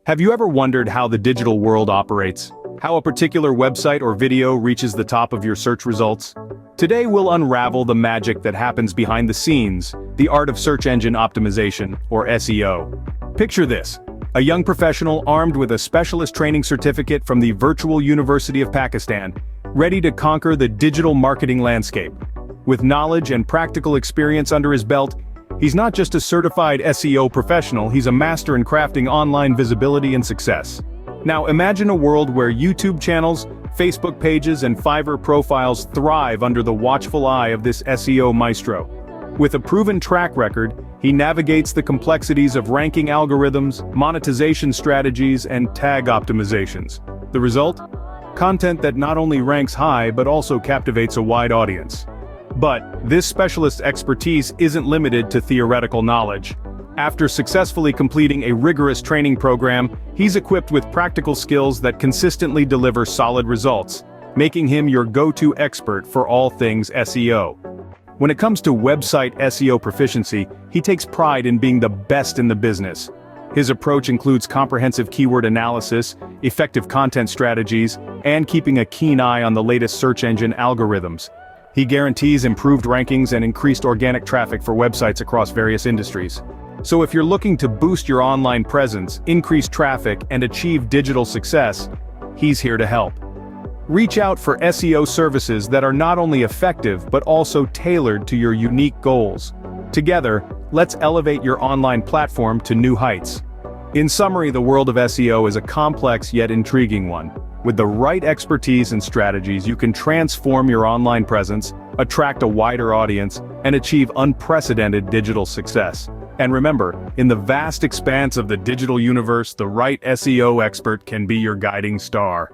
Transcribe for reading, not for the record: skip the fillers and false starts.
Have you ever wondered how the digital world operates? How a particular website or video reaches the top of your search results? Today we'll unravel the magic that happens behind the scenes, the art of search engine optimization, or SEO. Picture this: a young professional armed with a specialist training certificate from the Virtual University of Pakistan, ready to conquer the digital marketing landscape. With knowledge and practical experience under his belt, he's not just a certified SEO professional, he's a master in crafting online visibility and success. Now imagine a world where YouTube channels, Facebook pages and Fiverr profiles thrive under the watchful eye of this SEO maestro. With a proven track record, he navigates the complexities of ranking algorithms, monetization strategies, and tag optimizations. The result? Content that not only ranks high but also captivates a wide audience. But this specialist's expertise isn't limited to theoretical knowledge. After successfully completing a rigorous training program, he's equipped with practical skills that consistently deliver solid results, making him your go-to expert for all things SEO. When it comes to website SEO proficiency, he takes pride in being the best in the business. His approach includes comprehensive keyword analysis, effective content strategies, and keeping a keen eye on the latest search engine algorithms. He guarantees improved rankings and increased organic traffic for websites across various industries. So if you're looking to boost your online presence, increase traffic, and achieve digital success, he's here to help. Reach out for SEO services that are not only effective but also tailored to your unique goals. Together, let's elevate your online platform to new heights. In summary, the world of SEO is a complex yet intriguing one. With the right expertise and strategies, you can transform your online presence, attract a wider audience, and achieve unprecedented digital success. And remember, in the vast expanse of the digital universe, the right SEO expert can be your guiding star.